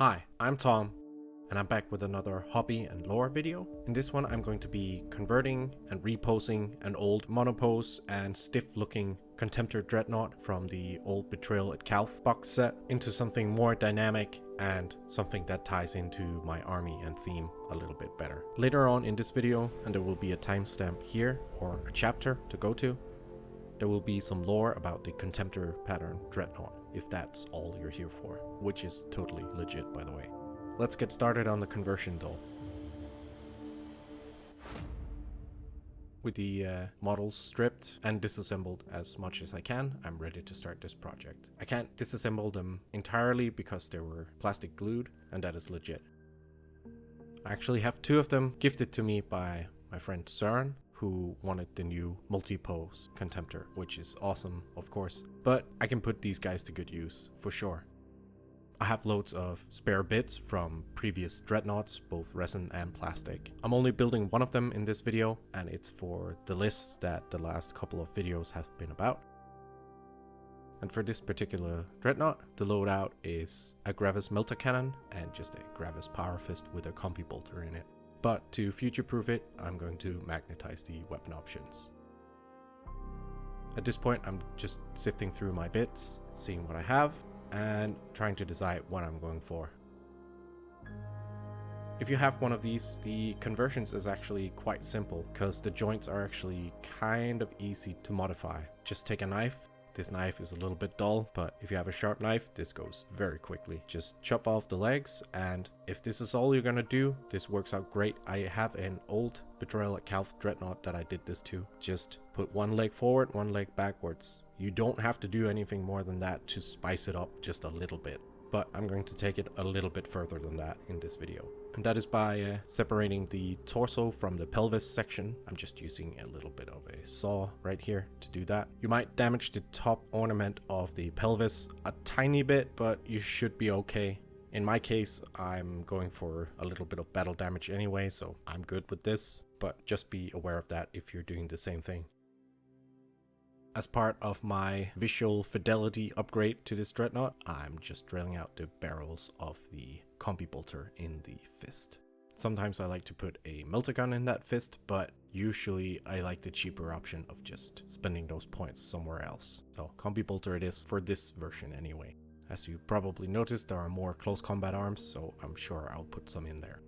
Hi, I'm Tom, and I'm back with another hobby and lore video. In this one, I'm going to be converting and reposing an old monopose and stiff-looking Contemptor Dreadnought from the old Betrayal at Calth box set into something more dynamic and something that ties into my army and theme a little bit better. Later on in this video, and there will be a timestamp here or a chapter to go to, there will be some lore about the Contemptor Pattern Dreadnought, if that's all you're here for, which is totally legit, by the way. Let's get started on the conversion though. With the models stripped and disassembled as much as I can, I'm ready to start this project. I can't disassemble them entirely because they were plastic glued, and that is legit. I actually have two of them gifted to me by my friend Osiron, who wanted the new multi-pose Contemptor, which is awesome, of course, but I can put these guys to good use, for sure. I have loads of spare bits from previous dreadnoughts, both resin and plastic. I'm only building one of them in this video, and it's for the list that the last couple of videos have been about. And for this particular dreadnought, the loadout is a Gravis melta cannon and just a Gravis power fist with a combi bolter in it. But to future-proof it, I'm going to magnetize the weapon options. At this point, I'm just sifting through my bits, seeing what I have, and trying to decide what I'm going for. If you have one of these, the conversions is actually quite simple, because the joints are actually kind of easy to modify. Just take a knife. This knife is a little bit dull, but if you have a sharp knife, this goes very quickly. Just chop off the legs, and if this is all you're gonna do, this works out great. I have an old Betrayal at Calth Dreadnought that I did this to. Just put one leg forward, one leg backwards. You don't have to do anything more than that to spice it up just a little bit. But I'm going to take it a little bit further than that in this video. And that is by separating the torso from the pelvis section. I'm just using a little bit of a saw right here to do that. You might damage the top ornament of the pelvis a tiny bit, but you should be okay. In my case, I'm going for a little bit of battle damage anyway, so I'm good with this. But just be aware of that if you're doing the same thing. As part of my visual fidelity upgrade to this dreadnought, I'm just drilling out the barrels of the combi bolter in the fist. Sometimes I like to put a meltagun in that fist, but usually I like the cheaper option of just spending those points somewhere else. So combi bolter it is for this version anyway. As you probably noticed, there are more close combat arms, so I'm sure I'll put some in there.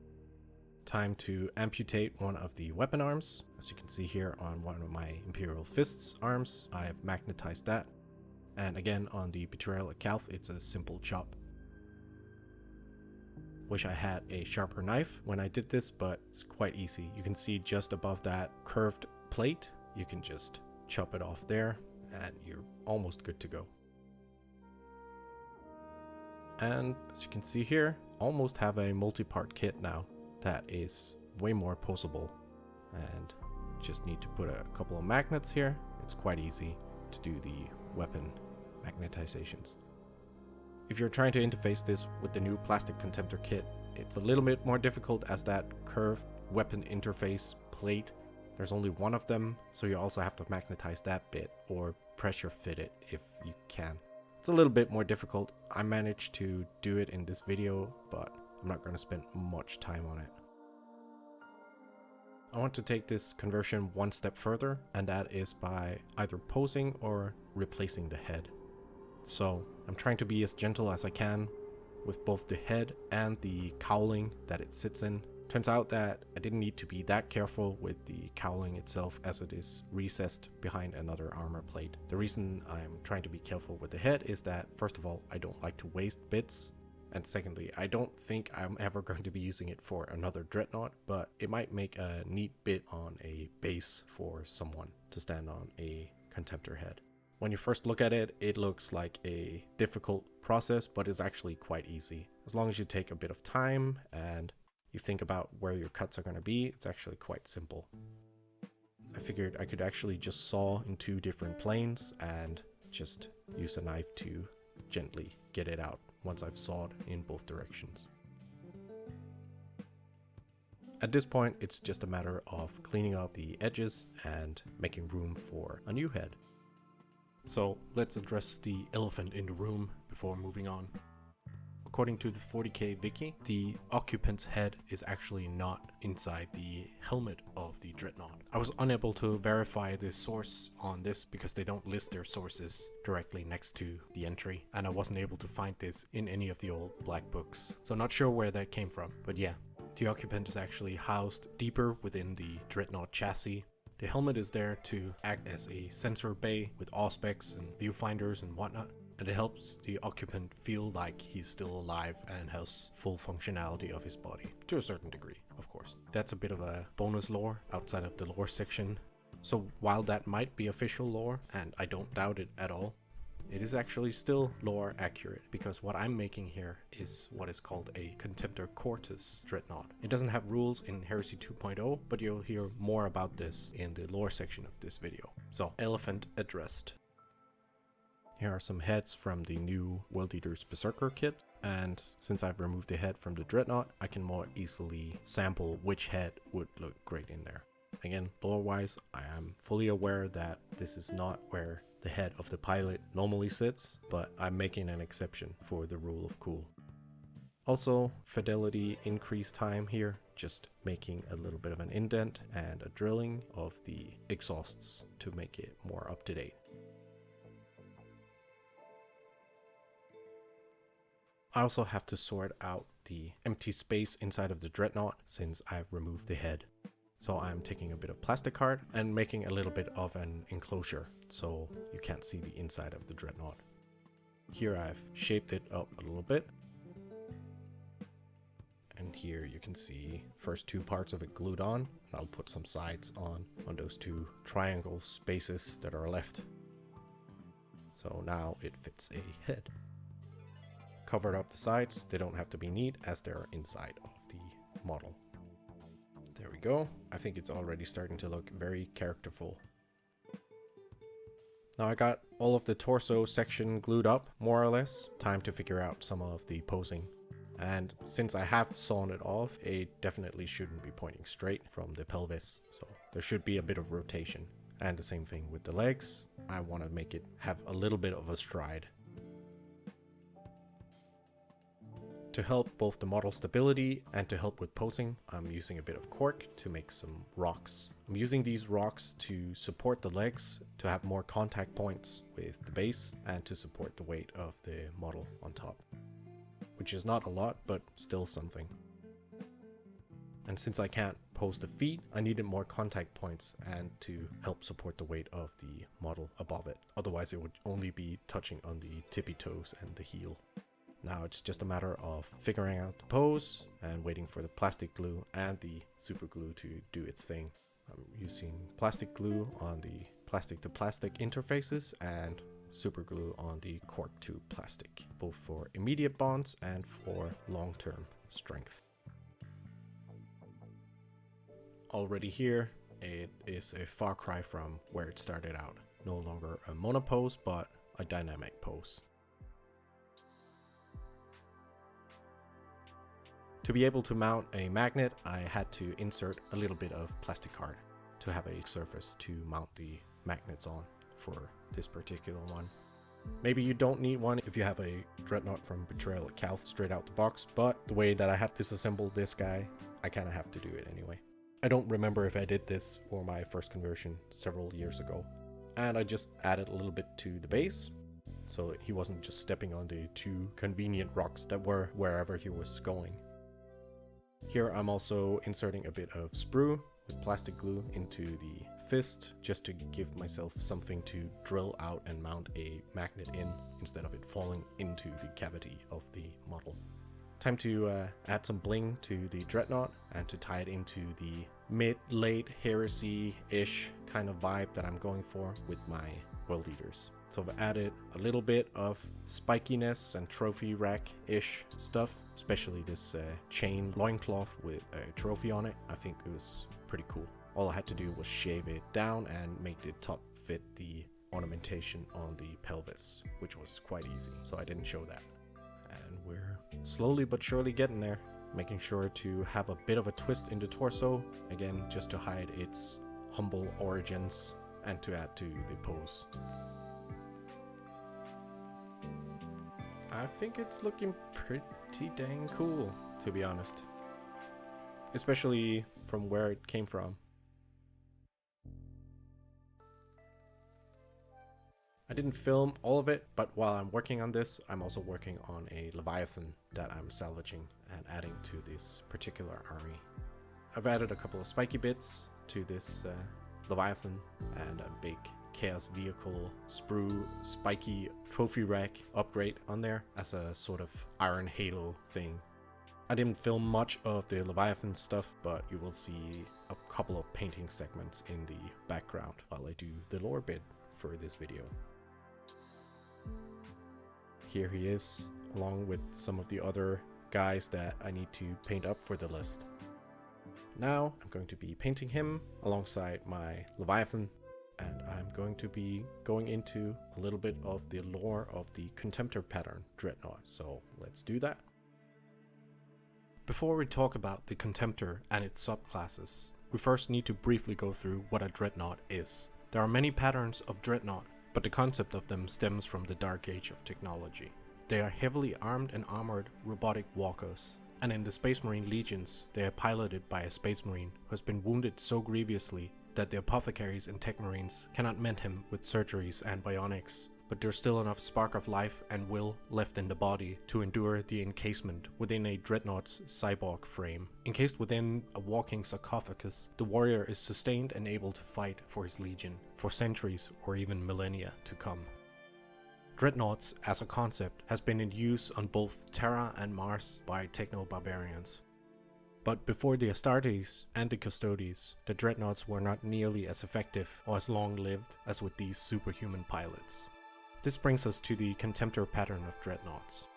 Time to amputate one of the weapon arms. As you can see here on one of my Imperial Fists arms, I have magnetized that. And again on the Betrayal at Calth, it's a simple chop. Wish I had a sharper knife when I did this, but it's quite easy. You can see just above that curved plate, you can just chop it off there and you're almost good to go. And as you can see here, almost have a multi-part kit now. That is way more posable, and just need to put a couple of magnets here. It's quite easy to do the weapon magnetizations. If you're trying to interface this with the new plastic Contemptor kit, it's a little bit more difficult as that curved weapon interface plate, there's only one of them, so you also have to magnetize that bit or pressure fit it if you can. It's a little bit more difficult. I managed to do it in this video, but I'm not going to spend much time on it. I want to take this conversion one step further, and that is by either posing or replacing the head. So I'm trying to be as gentle as I can with both the head and the cowling that it sits in. Turns out that I didn't need to be that careful with the cowling itself, as it is recessed behind another armor plate. The reason I'm trying to be careful with the head is that, first of all, I don't like to waste bits. And secondly, I don't think I'm ever going to be using it for another dreadnought, but it might make a neat bit on a base for someone to stand on a Contemptor head. When you first look at it, it looks like a difficult process, but it's actually quite easy. As long as you take a bit of time and you think about where your cuts are going to be, it's actually quite simple. I figured I could actually just saw in two different planes and just use a knife to gently get it out once I've sawed in both directions. At this point, it's just a matter of cleaning up the edges and making room for a new head. So let's address the elephant in the room before moving on. according to the 40k wiki, the occupant's head is actually not inside the helmet of the Dreadnought. I was unable to verify the source on this because they don't list their sources directly next to the entry, and I wasn't able to find this in any of the old black books. So not sure where that came from, but yeah. The occupant is actually housed deeper within the Dreadnought chassis. The helmet is there to act as a sensor bay with auspex and viewfinders and whatnot, and it helps the occupant feel like he's still alive and has full functionality of his body, to a certain degree, of course. That's a bit of a bonus lore outside of the lore section. So while that might be official lore, and I don't doubt it at all, it is actually still lore accurate, because what I'm making here is what is called a Contemptor Cortus Dreadnought. It doesn't have rules in Heresy 2.0, but you'll hear more about this in the lore section of this video. So, elephant addressed. Here are some heads from the new World Eater's Berserker kit, and since I've removed the head from the Dreadnought, I can more easily sample which head would look great in there. Again, lore-wise, I am fully aware that this is not where the head of the pilot normally sits, but I'm making an exception for the rule of cool. Also, fidelity increase time here, just making a little bit of an indent and a drilling of the exhausts to make it more up to date. I also have to sort out the empty space inside of the Dreadnought since I've removed the head. So I'm taking a bit of plastic card and making a little bit of an enclosure so you can't see the inside of the Dreadnought. Here I've shaped it up a little bit. And here you can see first two parts of it glued on. I'll put some sides on those two triangle spaces that are left. So now it fits a head. Covered up the sides, they don't have to be neat as they're inside of the model. There we go. I think it's already starting to look very characterful. Now I got all of the torso section glued up, more or less. Time to figure out some of the posing. And since I have sawn it off, it definitely shouldn't be pointing straight from the pelvis. So there should be a bit of rotation. And the same thing with the legs. I want to make it have a little bit of a stride. To help both the model stability and to help with posing, I'm using a bit of cork to make some rocks. I'm using these rocks to support the legs, to have more contact points with the base, and to support the weight of the model on top. Which is not a lot, but still something. And since I can't pose the feet, I needed more contact points and to help support the weight of the model above it. Otherwise it would only be touching on the tippy toes and the heel. Now it's just a matter of figuring out the pose and waiting for the plastic glue and the super glue to do its thing. I'm using plastic glue on the plastic to plastic interfaces and super glue on the cork to plastic, both for immediate bonds and for long-term strength. Already here, it is a far cry from where it started out. No longer a monopose, but a dynamic pose. To be able to mount a magnet, I had to insert a little bit of plastic card to have a surface to mount the magnets on for this particular one. Maybe you don't need one if you have a Dreadnought from Betrayal at Calth straight out the box, but the way that I had disassembled this guy, I kind of have to do it anyway. I don't remember if I did this for my first conversion several years ago. And I just added a little bit to the base, so he wasn't just stepping on the two convenient rocks that were wherever he was going. Here I'm also inserting a bit of sprue with plastic glue into the fist, just to give myself something to drill out and mount a magnet in, instead of it falling into the cavity of the model. Time to add some bling to the Dreadnought and to tie it into the mid-late heresy-ish kind of vibe that I'm going for with my World Eaters. So I've added a little bit of spikiness and trophy rack-ish stuff, especially this chain loincloth with a trophy on it. I think it was pretty cool. All I had to do was shave it down and make the top fit the ornamentation on the pelvis, which was quite easy, so I didn't show that. And we're slowly but surely getting there, making sure to have a bit of a twist in the torso, again just to hide its humble origins and to add to the pose. I think it's looking pretty dang cool, to be honest. Especially from where it came from. I didn't film all of it, but while I'm working on this, I'm also working on a Leviathan that I'm salvaging and adding to this particular army. I've added a couple of spiky bits to this Leviathan and a big Chaos Vehicle sprue spiky trophy rack upgrade on there as a sort of Iron Halo thing. I didn't film much of the Leviathan stuff, but you will see a couple of painting segments in the background while I do the lore bit for this video. Here he is, along with some of the other guys that I need to paint up for the list. Now I'm going to be painting him alongside my Leviathan, and I'm going to be going into a little bit of the lore of the Contemptor Pattern Dreadnought, so let's do that. Before we talk about the Contemptor and its subclasses, we first need to briefly go through what a Dreadnought is. There are many patterns of Dreadnought, but the concept of them stems from the Dark Age of technology. They are heavily armed and armored robotic walkers, and in the Space Marine legions, they are piloted by a Space Marine who has been wounded so grievously that the apothecaries and tech marines cannot mend him with surgeries and bionics, but there's still enough spark of life and will left in the body to endure the encasement within a Dreadnought's cyborg frame. Encased within a walking sarcophagus, the warrior is sustained and able to fight for his legion for centuries or even millennia to come. Dreadnoughts as a concept has been in use on both Terra and Mars by techno-barbarians. But before the Astartes and the Custodes, the Dreadnoughts were not nearly as effective or as long-lived as with these superhuman pilots. This brings us to the Contemptor Pattern of Dreadnoughts.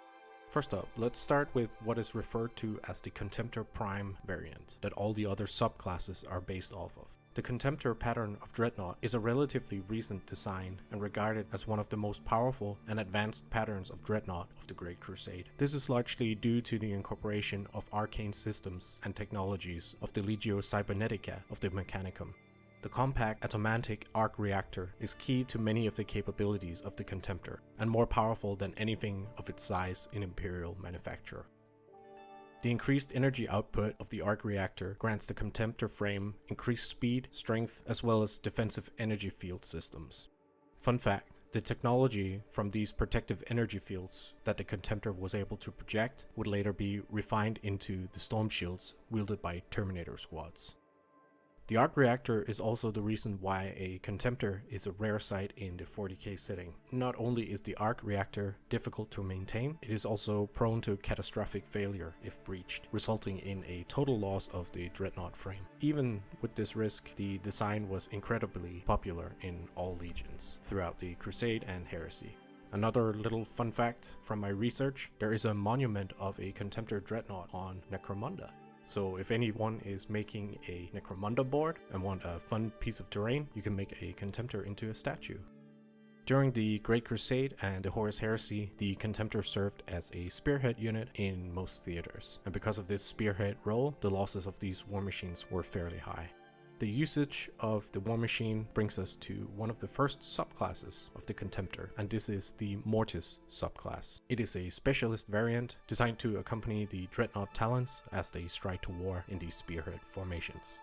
First up, let's start with what is referred to as the Contemptor Prime variant that all the other subclasses are based off of. The Contemptor Pattern of Dreadnought is a relatively recent design and regarded as one of the most powerful and advanced patterns of Dreadnought of the Great Crusade. This is largely due to the incorporation of arcane systems and technologies of the Legio Cybernetica of the Mechanicum. The compact atomantic arc reactor is key to many of the capabilities of the Contemptor, and more powerful than anything of its size in Imperial manufacture. The increased energy output of the arc reactor grants the Contemptor frame increased speed, strength, as well as defensive energy field systems. Fun fact, the technology from these protective energy fields that the Contemptor was able to project would later be refined into the storm shields wielded by Terminator squads. The arc reactor is also the reason why a Contemptor is a rare sight in the 40k setting. Not only is the arc reactor difficult to maintain, it is also prone to catastrophic failure if breached, resulting in a total loss of the Dreadnought frame. Even with this risk, the design was incredibly popular in all legions throughout the Crusade and Heresy. Another little fun fact from my research, there is a monument of a Contemptor Dreadnought on Necromunda. So if anyone is making a Necromunda board and want a fun piece of terrain, you can make a Contemptor into a statue. During the Great Crusade and the Horus Heresy, the Contemptor served as a spearhead unit in most theaters, and because of this spearhead role, the losses of these war machines were fairly high. The usage of the war machine brings us to one of the first subclasses of the Contemptor, and this is the Mortis subclass. It is a specialist variant designed to accompany the Dreadnought Talons as they stride to war in these spearhead formations.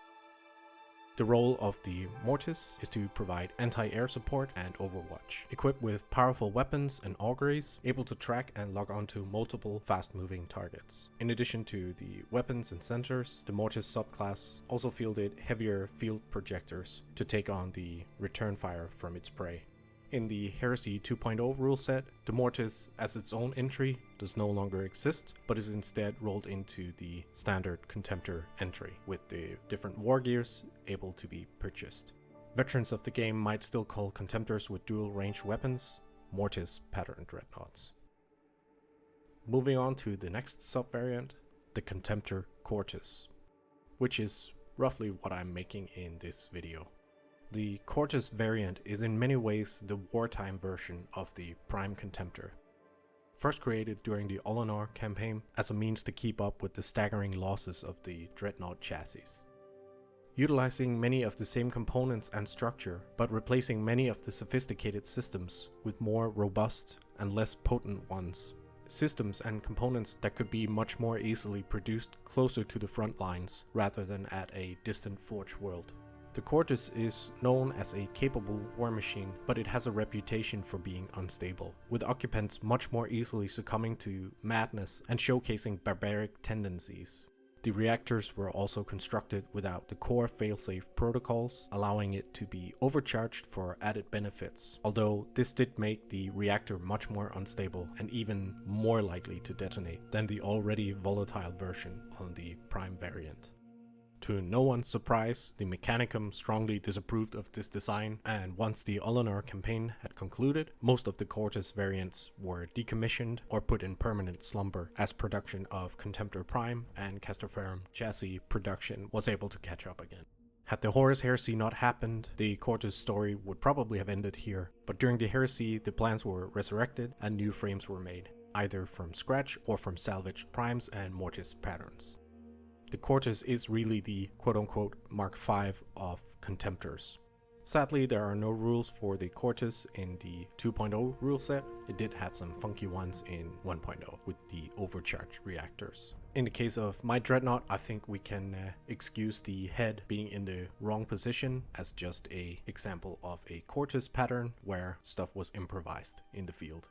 The role of the Mortis is to provide anti-air support and overwatch. Equipped with powerful weapons and auguries, able to track and lock onto multiple fast-moving targets. In addition to the weapons and sensors, the Mortis subclass also fielded heavier field projectors to take on the return fire from its prey. In the Heresy 2.0 rule set, the Mortis as its own entry does no longer exist, but is instead rolled into the standard Contemptor entry, with the different war gears able to be purchased. Veterans of the game might still call Contemptors with dual range weapons Mortis Pattern Dreadnoughts. Moving on to the next subvariant, the Contemptor Cortus, which is roughly what I'm making in this video. The Cortus variant is in many ways the wartime version of the Prime Contemptor. First created during the Olenor campaign as a means to keep up with the staggering losses of the Dreadnought chassis. Utilizing many of the same components and structure, but replacing many of the sophisticated systems with more robust and less potent ones, systems and components that could be much more easily produced closer to the front lines rather than at a distant forge world. The Cortus is known as a capable war machine, but it has a reputation for being unstable, with occupants much more easily succumbing to madness and showcasing barbaric tendencies. The reactors were also constructed without the core failsafe protocols, allowing it to be overcharged for added benefits, although this did make the reactor much more unstable and even more likely to detonate than the already volatile version on the Prime variant. To no one's surprise, the Mechanicum strongly disapproved of this design, and once the Ullanor campaign had concluded, most of the Cortus variants were decommissioned or put in permanent slumber as production of Contemptor Prime and Castoferum chassis production was able to catch up again. Had the Horus Heresy not happened, the Cortus story would probably have ended here, but during the Heresy the plans were resurrected and new frames were made, either from scratch or from salvaged Primes and Mortis Patterns. The Cortus is really the quote-unquote Mark V of Contemptors. Sadly, there are no rules for the Cortus in the 2.0 rule set. It did have some funky ones in 1.0 with the overcharged reactors. In the case of my Dreadnought, I think we can excuse the head being in the wrong position as just an example of a Cortus pattern where stuff was improvised in the field.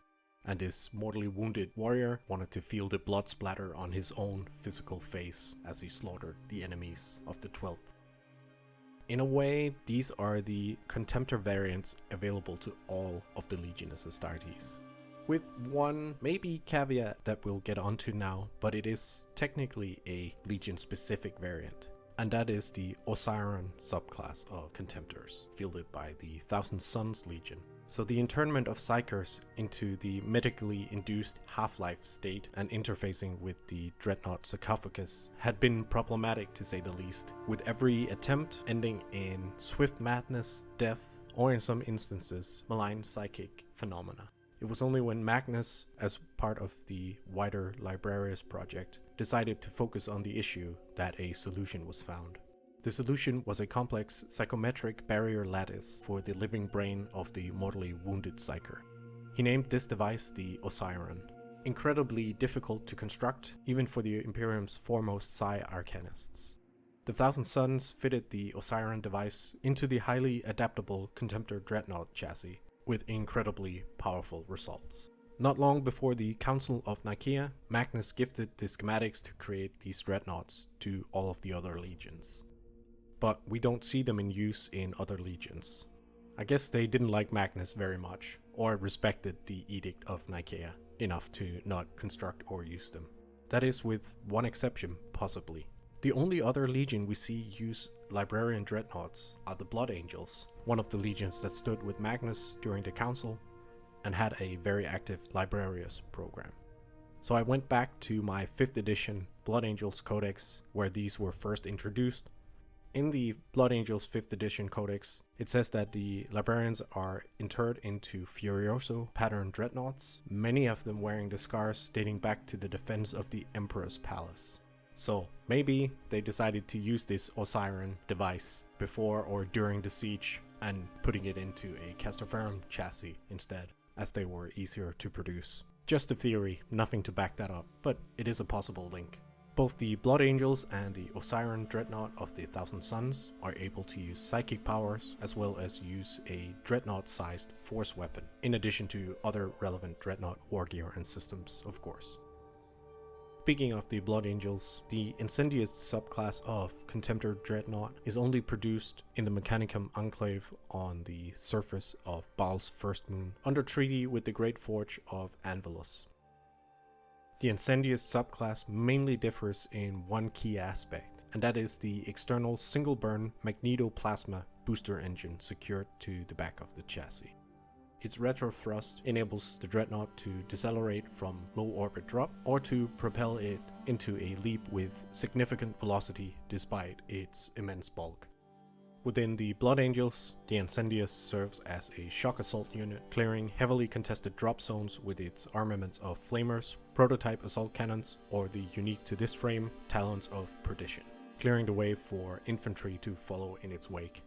And this mortally wounded warrior wanted to feel the blood splatter on his own physical face as he slaughtered the enemies of the 12th. In a way, these are the Contemptor variants available to all of the Legiones Astartes. With one maybe caveat that we'll get onto now, but it is technically a Legion specific variant. And that is the Osiron subclass of Contemptors, fielded by the Thousand Suns Legion. So the internment of Psykers into the medically induced half-life state and interfacing with the Dreadnought sarcophagus had been problematic to say the least, with every attempt ending in swift madness, death, or in some instances, malign psychic phenomena. It was only when Magnus, as part of the wider Librarius project, decided to focus on the issue that a solution was found. The solution was a complex psychometric barrier lattice for the living brain of the mortally wounded Psyker. He named this device the Osiron. Incredibly difficult to construct, even for the Imperium's foremost Psi Arcanists. The Thousand Suns fitted the Osiron device into the highly adaptable Contemptor Dreadnought chassis, with incredibly powerful results. Not long before the Council of Nicaea, Magnus gifted the schematics to create these dreadnoughts to all of the other legions. But we don't see them in use in other legions. I guess they didn't like Magnus very much, or respected the Edict of Nicaea enough to not construct or use them. That is with one exception, possibly. The only other legion we see use Librarian dreadnoughts are the Blood Angels, one of the legions that stood with Magnus during the council and had a very active Librarius program. So I went back to my 5th edition Blood Angels Codex where these were first introduced. In the Blood Angels 5th edition codex, it says that the Librarians are interred into Furioso pattern dreadnoughts, many of them wearing the scars dating back to the defense of the Emperor's palace. So maybe they decided to use this Osiron device before or during the siege and putting it into a Castoferum chassis instead, as they were easier to produce. Just a theory, nothing to back that up, but it is a possible link. Both the Blood Angels and the Osiron Dreadnought of the Thousand Suns are able to use psychic powers as well as use a Dreadnought-sized force weapon, in addition to other relevant Dreadnought war gear and systems, of course. Speaking of the Blood Angels, the Incaendius subclass of Contemptor Dreadnought is only produced in the Mechanicum Enclave on the surface of Baal's first moon, under treaty with the Great Forge of Anvilus. The Incaendius subclass mainly differs in one key aspect, and that is the external single-burn magnetoplasma booster engine secured to the back of the chassis. Its retrothrust enables the Dreadnought to decelerate from low orbit drop or to propel it into a leap with significant velocity despite its immense bulk. Within the Blood Angels, the Incaendius serves as a shock assault unit, clearing heavily contested drop zones with its armaments of flamers, prototype assault cannons, or the unique to this frame, Talons of Perdition, clearing the way for infantry to follow in its wake.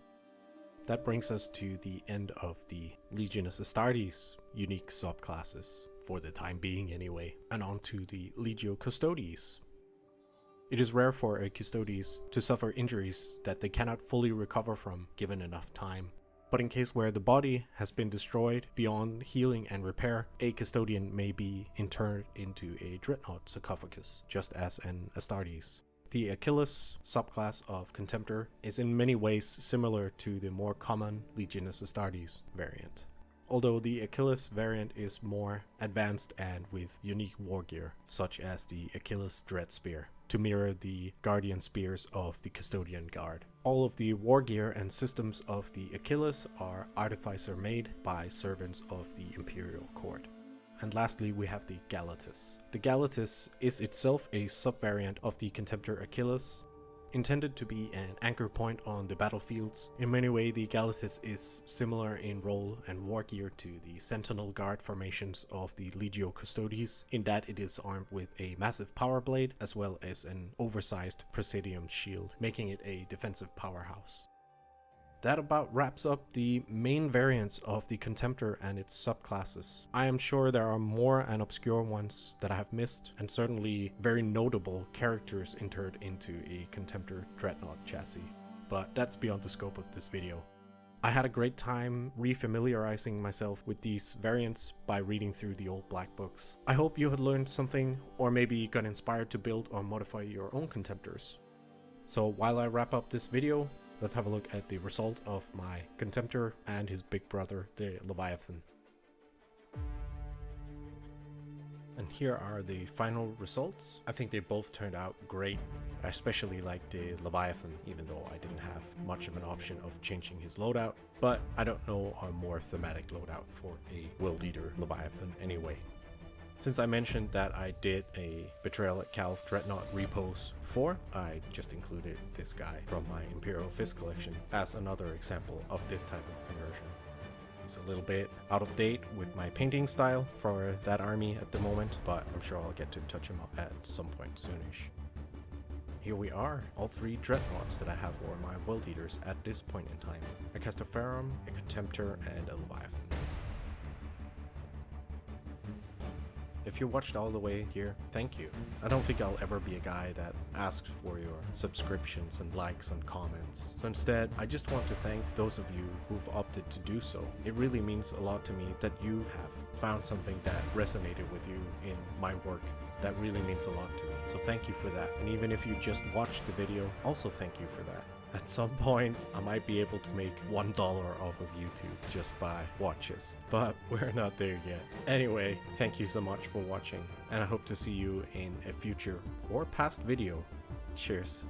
That brings us to the end of the Legiones Astartes unique subclasses for the time being anyway. And on to the Legio Custodes. It is rare for a Custodes to suffer injuries that they cannot fully recover from given enough time. But in case where the body has been destroyed beyond healing and repair, a Custodian may be interred into a Dreadnought sarcophagus, just as an Astartes. The Achillus subclass of Contemptor is in many ways similar to the more common Legionis Astartes variant, although the Achillus variant is more advanced and with unique war gear, such as the Achillus Dread Spear, to mirror the Guardian Spears of the Custodian Guard. All of the war gear and systems of the Achillus are artificer made by servants of the Imperial Court. And lastly, we have the Galatus. The Galatus is itself a subvariant of the Contemptor Achillus, intended to be an anchor point on the battlefields. In many ways, the Galatus is similar in role and war gear to the Sentinel Guard formations of the Legio Custodes, in that it is armed with a massive power blade as well as an oversized Presidium shield, making it a defensive powerhouse. That about wraps up the main variants of the Contemptor and its subclasses. I am sure there are more and obscure ones that I have missed, and certainly very notable characters entered into a Contemptor Dreadnought chassis, but that's beyond the scope of this video. I had a great time refamiliarizing myself with these variants by reading through the old black books. I hope you had learned something, or maybe got inspired to build or modify your own Contemptors. So while I wrap up this video, let's have a look at the result of my Contemptor and his big brother, the Leviathan. And here are the final results. I think they both turned out great. I especially like the Leviathan, even though I didn't have much of an option of changing his loadout. But I don't know a more thematic loadout for a World Eater Leviathan anyway. Since I mentioned that I did a Betrayal at Calth Dreadnought repose before, I just included this guy from my Imperial Fist collection as another example of this type of conversion. It's a little bit out of date with my painting style for that army at the moment, but I'm sure I'll get to touch him up at some point soonish. Here we are, all three Dreadnoughts that I have for my World Eaters at this point in time. A Castoferum, a Contemptor, and a Leviathan. If you watched all the way here, thank you. I don't think I'll ever be a guy that asks for your subscriptions and likes and comments. So instead, I just want to thank those of you who've opted to do so. It really means a lot to me that you have found something that resonated with you in my work. That really means a lot to me. So thank you for that. And even if you just watched the video, also thank you for that. At some point, I might be able to make $1 off of YouTube just by watches, but we're not there yet. Anyway, thank you so much for watching, and I hope to see you in a future or past video. Cheers.